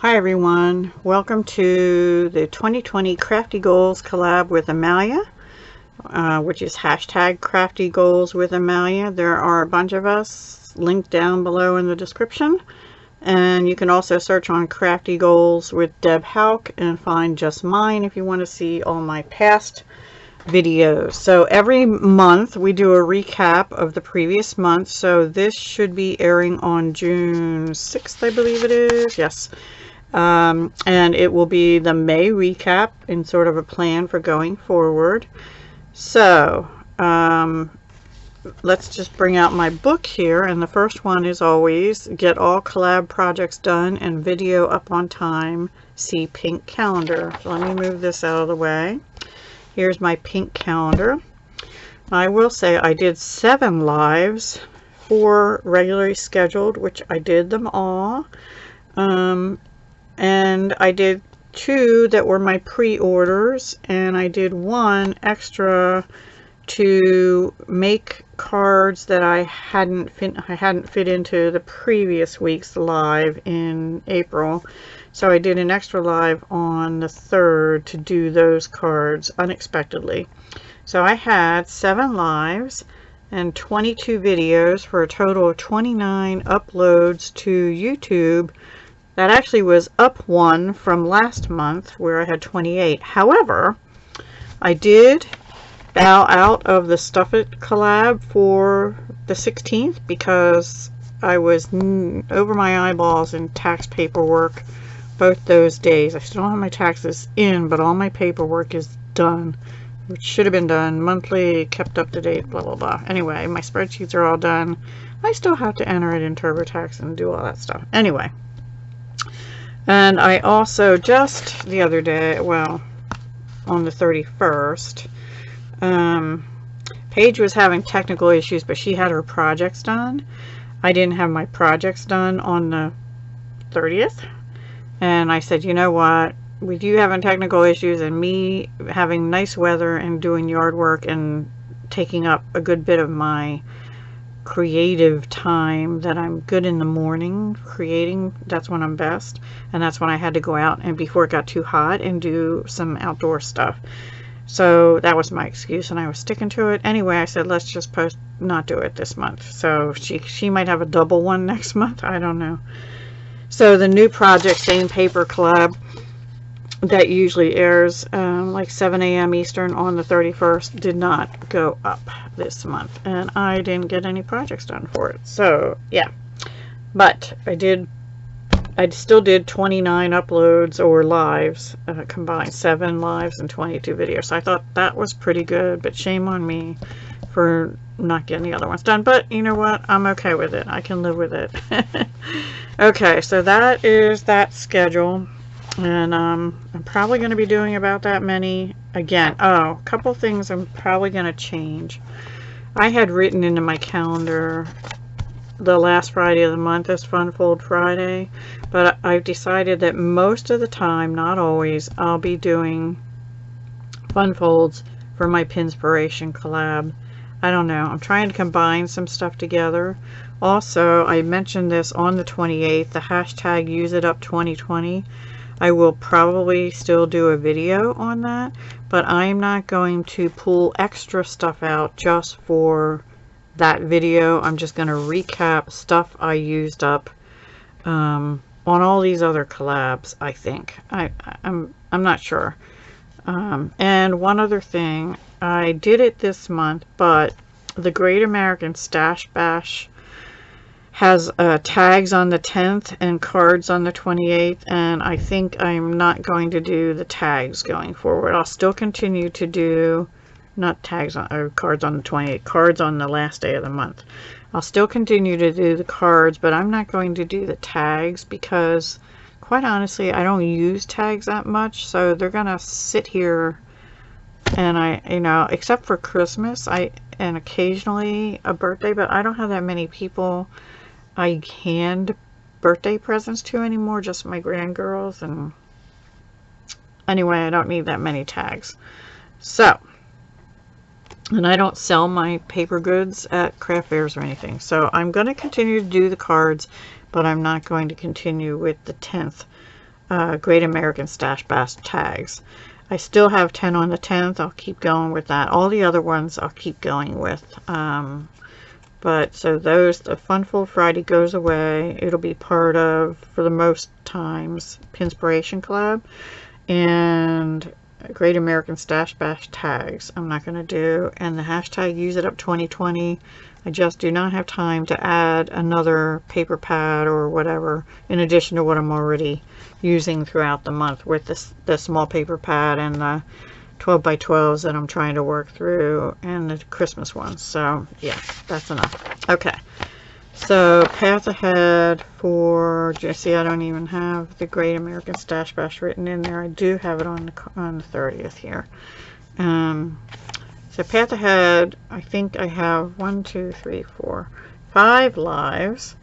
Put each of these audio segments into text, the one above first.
Hi everyone, welcome to the 2020 Crafty Goals collab with Amalia, which is hashtag Crafty Goals with Amalia. There are a bunch of us linked down below in the description, and you can also search on Crafty Goals with Deb Houck and find just mine if you want to see all my past videos. So every month we do a recap of the previous month, so this should be airing on June 6th, I believe it is. Yes. And it will be the May recap in sort of a plan for going forward. So let's just bring out my book here, and the first one is always get all collab projects done and video up on time. See pink calendar. So let me move this out of the way. Here's my pink calendar. I will say I did 7 lives, 4 regularly scheduled, which I did them all. And I did 2 that were my pre-orders, and I did 1 extra to make cards that I hadn't fit into the previous week's live in April. So I did an extra live on the 3rd to do those cards unexpectedly. So I had 7 lives and 22 videos for a total of 29 uploads to YouTube. That actually was up 1 from last month where I had 28. However, I did bow out of the Stuff It collab for the 16th because I was over my eyeballs in tax paperwork both those days. I still don't have my taxes in, but all my paperwork is done, which should have been done monthly, kept up to date, blah blah blah. Anyway, my spreadsheets are all done. I still have to enter it in TurboTax and do all that stuff. Anyway. And I also just the other day, well, on the 31st, Paige was having technical issues, but she had her projects done. I didn't have my projects done on the 30th. And I said, you know what, with you having technical issues and me having nice weather and doing yard work and taking up a good bit of my creative time that I'm good in the morning creating, that's when I'm best, and that's when I had to go out and before it got too hot and do some outdoor stuff. So that was my excuse and I was sticking to it. Anyway, I said let's just not do it this month. So she might have a double one next month, I don't know. So the new project, Same Paper collab, that usually airs like 7 a.m. Eastern on the 31st, did not go up this month, and I didn't get any projects done for it. So yeah, but I still did 29 uploads or lives, combined 7 lives and 22 videos. So I thought that was pretty good, but shame on me for not getting the other ones done. But you know what, I'm okay with it. I can live with it. Okay, so that is that schedule. And I'm probably going to be doing about that many again. Oh, a couple things I'm probably going to change. I had written into my calendar the last Friday of the month as Fun Fold Friday, but I've decided that most of the time, not always, I'll be doing Fun Folds for my Pinspiration collab. I don't know. I'm trying to combine some stuff together. Also, I mentioned this on the 28th, the hashtag UseItUp2020. I will probably still do a video on that, but I'm not going to pull extra stuff out just for that video. I'm just going to recap stuff I used up on all these other collabs, I think. I'm not sure. And one other thing, I did it this month, but the Great American Stash Bash has tags on the 10th and cards on the 28th, and I think I'm not going to do the tags going forward. I'll still continue to do, not tags on, or cards on the 28th, cards on the last day of the month. I'll still continue to do the cards, but I'm not going to do the tags because, quite honestly, I don't use tags that much, so they're gonna sit here, and you know, except for Christmas, and occasionally a birthday, but I don't have that many people I hand birthday presents to anymore, just my grandgirls, and anyway, I don't need that many tags. So, and I don't sell my paper goods at craft fairs or anything, so I'm going to continue to do the cards, but I'm not going to continue with the 10th Great American Stash Bash tags. I still have 10 on the 10th. I'll keep going with that. All the other ones I'll keep going with. But so those, the Funfold Friday goes away. It'll be part of, for the most times, Pinspiration Collab and Great American Stash Bash tags. I'm not going to do, and the hashtag Use It Up 2020. I just do not have time to add another paper pad or whatever in addition to what I'm already using throughout the month with the small paper pad and the 12 by 12s that I'm trying to work through and the Christmas ones. So yeah, that's enough. Okay, so path ahead for Jesse. I don't even have the Great American Stash Bash written in there. I do have it on the 30th here. So path ahead, I think I have 1, 2, 3, 4, 5 lives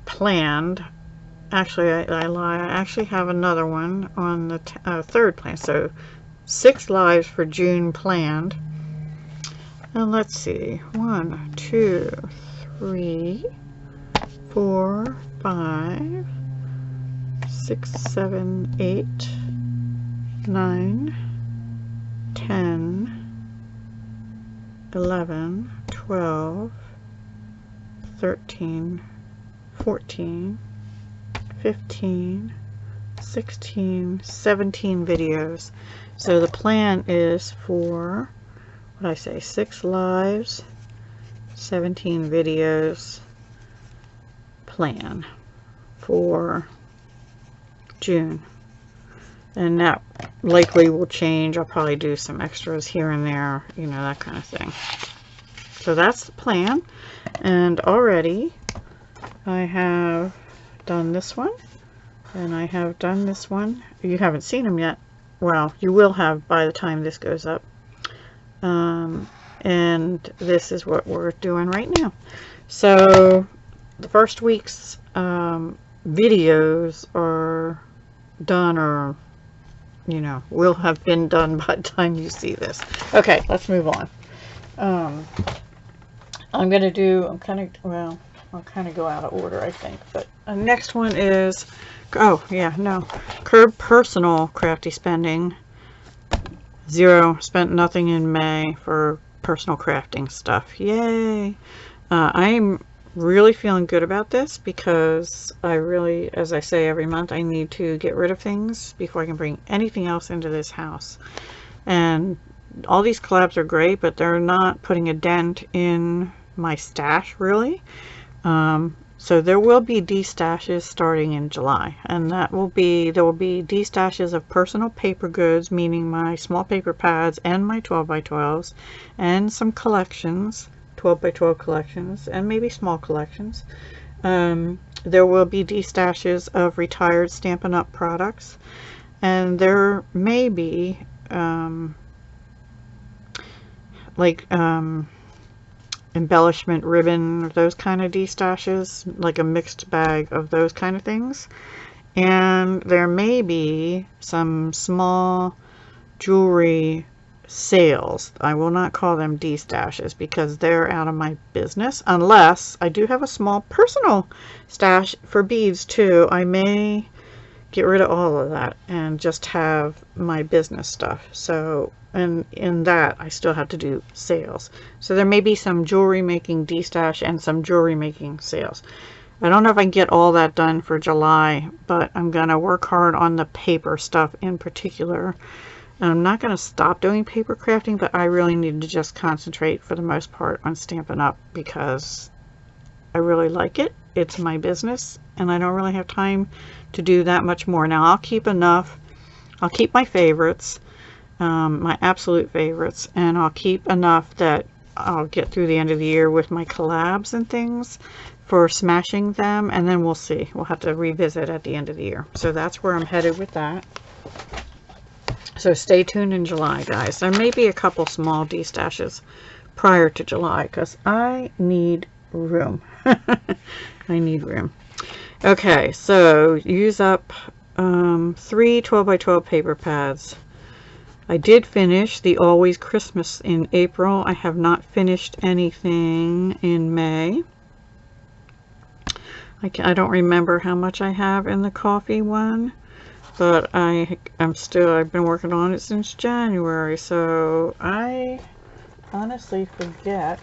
planned. Actually, I lie. I actually have another one on the third plan. So 6 lives for June planned. And let's see. 1, 2, 3, 4, 5, 6, 7, 8, 9, 10, 11, 12, 13, 14, 15, 16, 17 videos. So the plan is for, what did I say, 6 lives, 17 videos plan for June. And that likely will change. I'll probably do some extras here and there, you know, that kind of thing. So that's the plan. And already I have done this one. And I have done this one. You haven't seen them yet. Well, you will have by the time this goes up. And this is what we're doing right now. So the first week's videos are done, or you know, will have been done by the time you see this. Okay, let's move on. I'm gonna do, I'll kind of go out of order, I think, but the next one is, oh yeah, no, curb personal crafty spending. 0, spent nothing in May for personal crafting stuff. Yay! I'm really feeling good about this because I really, as I say every month, I need to get rid of things before I can bring anything else into this house. And all these collabs are great, but they're not putting a dent in my stash really. So there will be destashes starting in July, and there will be destashes of personal paper goods, meaning my small paper pads and my 12 by 12s, and some collections, 12 by 12 collections, and maybe small collections. There will be destashes of retired Stampin' Up! Products, and there may be embellishment ribbon, those kind of destashes, like a mixed bag of those kind of things. And there may be some small jewelry sales. I will not call them destashes because they're out of my business, unless I do have a small personal stash for beads too. I may get rid of all of that and just have my business stuff. So, and in that I still have to do sales. So there may be some jewelry making destash and some jewelry making sales. I don't know if I can get all that done for July, but I'm gonna work hard on the paper stuff in particular. And I'm not gonna stop doing paper crafting, but I really need to just concentrate for the most part on Stampin' Up! Because I really like it. It's my business and I don't really have time to do that much more. Now I'll keep enough. I'll keep my favorites, my absolute favorites, and I'll keep enough that I'll get through the end of the year with my collabs and things for smashing them, and then we'll see. We'll have to revisit at the end of the year. So that's where I'm headed with that. So stay tuned in July, guys. There may be a couple small destashes prior to July because I need room. I need room. Okay, so use up 3 12 by 12 paper pads. I did finish the Always Christmas in April. I have not finished anything in May. I don't remember how much I have in the coffee one. but I've been working on it since January, so I honestly forget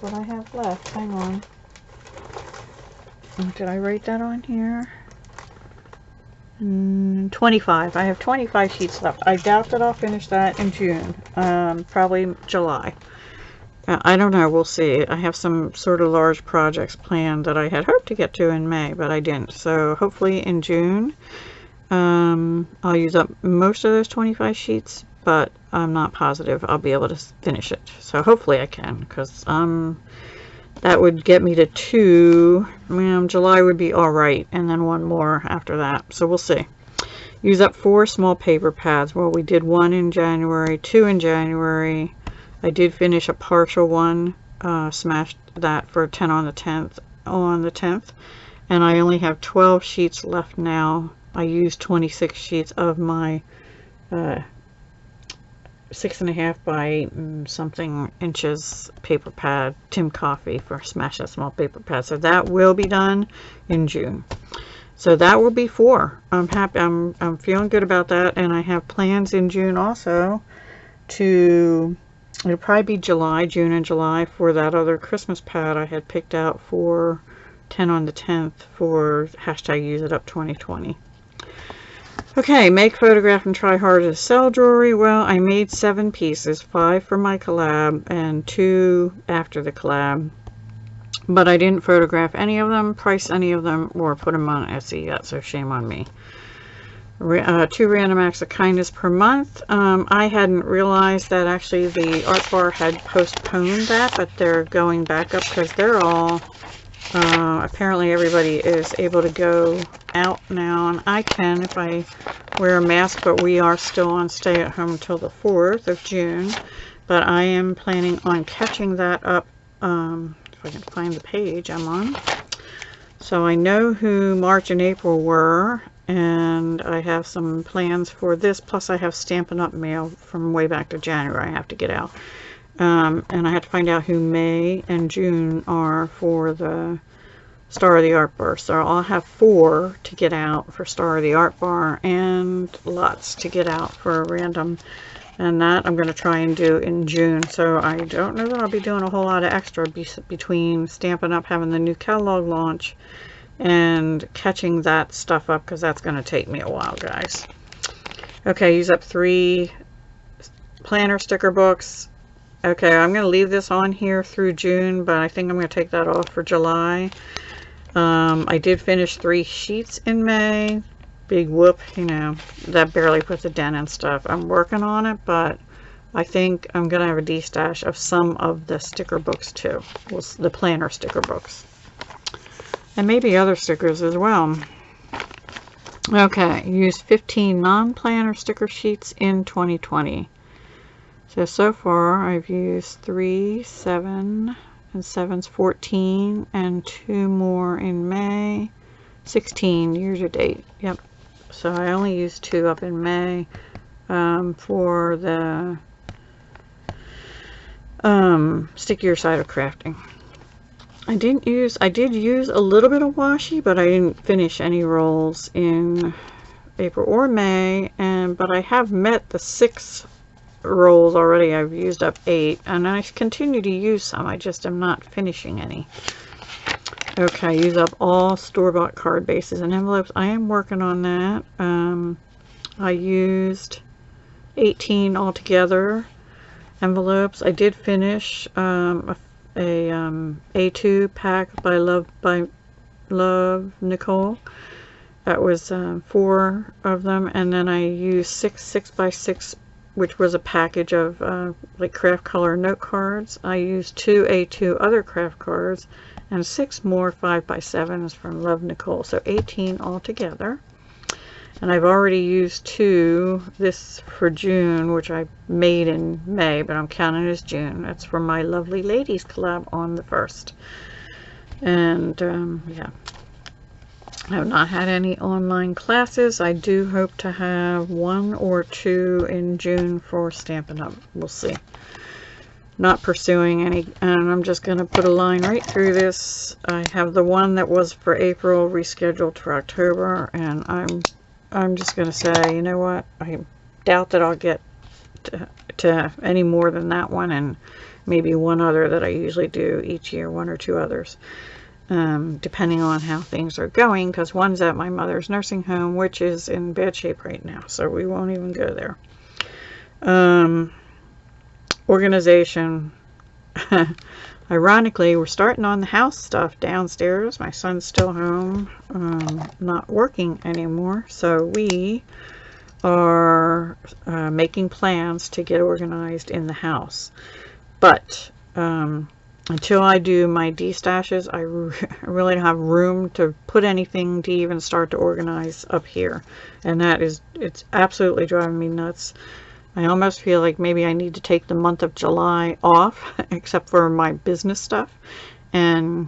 what I have left. Hang on. Did I write that on here? 25. I have 25 sheets left. I doubt that I'll finish that in June. Probably July. I don't know. We'll see. I have some sort of large projects planned that I had hoped to get to in May, but I didn't. So hopefully in June, I'll use up most of those 25 sheets, but I'm not positive I'll be able to finish it. So hopefully I can, because that would get me to 2. July would be alright, and then 1 more after that. So we'll see. Use up 4 small paper pads. Well, we did 1 in January, 2 in January. I did finish a partial one, smashed that for 10 on the 10th. And I only have 12 sheets left now. I used 26 sheets of my 6.5 by 8 something inches paper pad, Tim Coffee, for Smash That Small Paper Pad. So that will be done in June. So that will be 4. I'm happy. I'm feeling good about that, and I have plans in June also to. It'll probably be June and July for that other Christmas pad I had picked out for 10 on the 10th for #UseItUp 2020. Okay, make, photograph, and try hard to sell jewelry. Well, I made 7 pieces, 5 for my collab and 2 after the collab. But I didn't photograph any of them, price any of them, or put them on Etsy yet, so shame on me. 2 random acts of kindness per month. I hadn't realized that actually the art bar had postponed that, but they're going back up because they're all apparently everybody is able to go out now, and I can if I wear a mask, but we are still on stay at home until the 4th of June. But I am planning on catching that up, if I can find the page I'm on. So I know who March and April were, and I have some plans for this, plus I have Stampin' Up! Mail from way back to January I have to get out. And I have to find out who May and June are for the Star of the Art Bar. So I'll have 4 to get out for Star of the Art Bar, and lots to get out for a random. And that I'm going to try and do in June. So I don't know that I'll be doing a whole lot of extra between Stampin' Up! Having the new catalog launch and catching that stuff up, because that's going to take me a while, guys. Okay, use up 3 planner sticker books. Okay, I'm going to leave this on here through June, but I think I'm going to take that off for July. I did finish 3 sheets in May. Big whoop, you know, that barely puts a dent and stuff. I'm working on it, but I think I'm going to have a de-stash of some of the sticker books too. The planner sticker books. And maybe other stickers as well. Okay, use 15 non-planner sticker sheets in 2020. So far I've used 3, 7, and 7's 14, and 2 more in May. 16 year to date. Yep. So I only used 2 up in May for the stickier side of crafting. I did use a little bit of washi, but I didn't finish any rolls in April or May, but I have met the 6 rolls already. I've used up 8, and I continue to use some. I just am not finishing any. Okay, use up all store-bought card bases and envelopes. I am working on that. I used 18 altogether envelopes. I did finish a A2 pack by Love Nicole. That was 4 of them, and then I used 6 6x6, which was a package of like craft color note cards. I used 2 A2 other craft cards, and 6 more 5x7s from Love Nicole. So 18 altogether. And I've already used 2 this for June, which I made in May, but I'm counting as June. That's for my Lovely Ladies collab on the 1st. And yeah, I have not had any online classes. I do hope to have 1 or 2 in June for Stampin' Up. We'll see. Not pursuing any, and I'm just going to put a line right through this. I have the one that was for April rescheduled for October, and I'm I'm just going to say, you know what, I doubt that I'll get to any more than that one, and maybe one other that I usually do each year, one or two others, depending on how things are going, because one's at my mother's nursing home, which is in bad shape right now, so we won't even go there. Organization. Ironically, we're starting on the house stuff downstairs. My son's still home, not working anymore, so we are making plans to get organized in the house. But until I do my destashes, I really don't have room to put anything to even start to organize up here, and it's absolutely driving me nuts. I almost feel like maybe I need to take the month of July off, except for my business stuff, and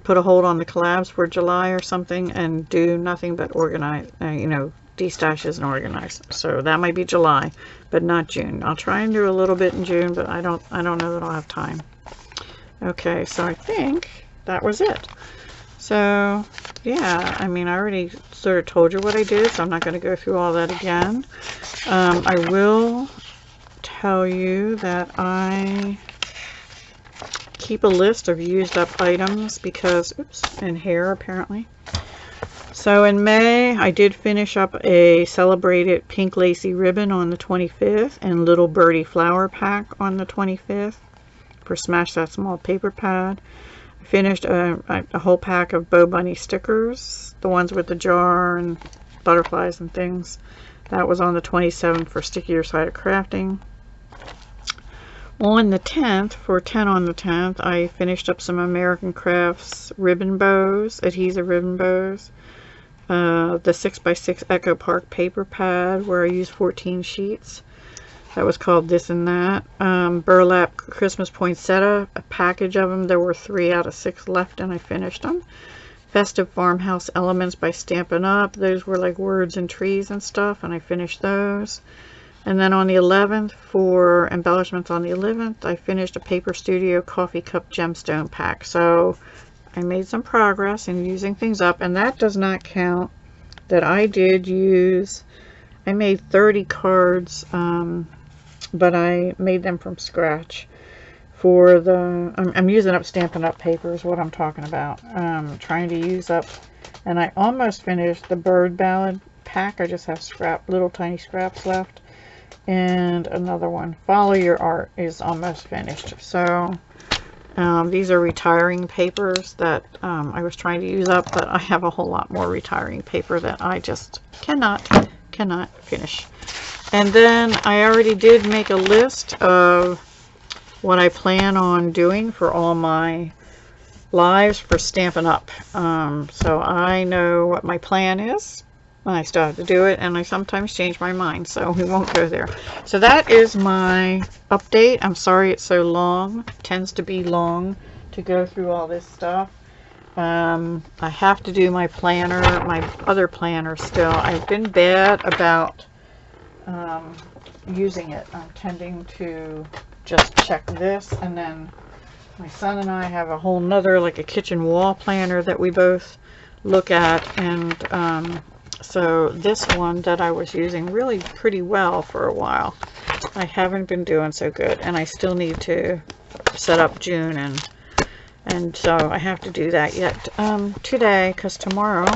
put a hold on the collabs for July or something, and do nothing but organize, you know, destashes and organize. So that might be July, but not June. I'll try and do a little bit in June, but I don't know that I'll have time. Okay, so I think that was it. So yeah, I mean, I already sort of told you what I did, so I'm not going to go through all that again. I will tell you that I keep a list of used up items because, oops, and hair apparently. So in May, I did finish up a celebrated pink lacy ribbon on the 25th and little birdie flower pack on the 25th for Smash That Small paper pad. I finished a whole pack of Bow Bunny stickers, the ones with the jar and butterflies and things. That was on the 27th for Stickier Side of Crafting. On the 10th, for 10 on the 10th, I finished up some American Crafts ribbon bows, adhesive ribbon bows. The 6x6 Echo Park paper pad where I used 14 sheets. That was called This and That. Burlap Christmas poinsettia, a package of them. There were 3 out of 6 left and I finished them. Festive Farmhouse Elements by Stampin' Up. Those were like words and trees and stuff, and I finished those. And then on the 11th, for embellishments on the 11th, I finished a Paper Studio Coffee Cup Gemstone pack. So I made some progress in using things up, and that does not count that I did use, I made 30 cards, but I made them from scratch. For the, I'm using up Stampin' Up paper is what I'm talking about. Trying to use up, and I almost finished the Bird Ballad pack. I just have little tiny scraps left. And another one, Follow Your Art, is almost finished. So these are retiring papers that I was trying to use up, but I have a whole lot more retiring paper that I just cannot finish. And then I already did make a list of what I plan on doing for all my lives for Stampin' Up. So I know what my plan is. I still have to do it, and I sometimes change my mind, so we won't go there. So that is my update. I'm sorry it's so long. It tends to be long to go through all this stuff. I have to do my planner, my other planner still. I've been bad about using it. I'm tending to just check this, and then my son and I have a whole nother, like a kitchen wall planner that we both look at, and so this one that I was using really pretty well for a while, I haven't been doing so good, and I still need to set up June, and so I have to do that yet today, because tomorrow,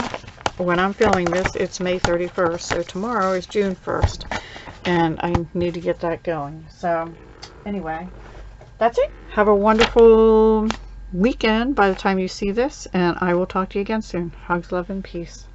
when I'm filming this, it's May 31st, so tomorrow is June 1st, and I need to get that going. So anyway, that's it. Have a wonderful weekend by the time you see this, and I will talk to you again soon. Hugs, love, and peace.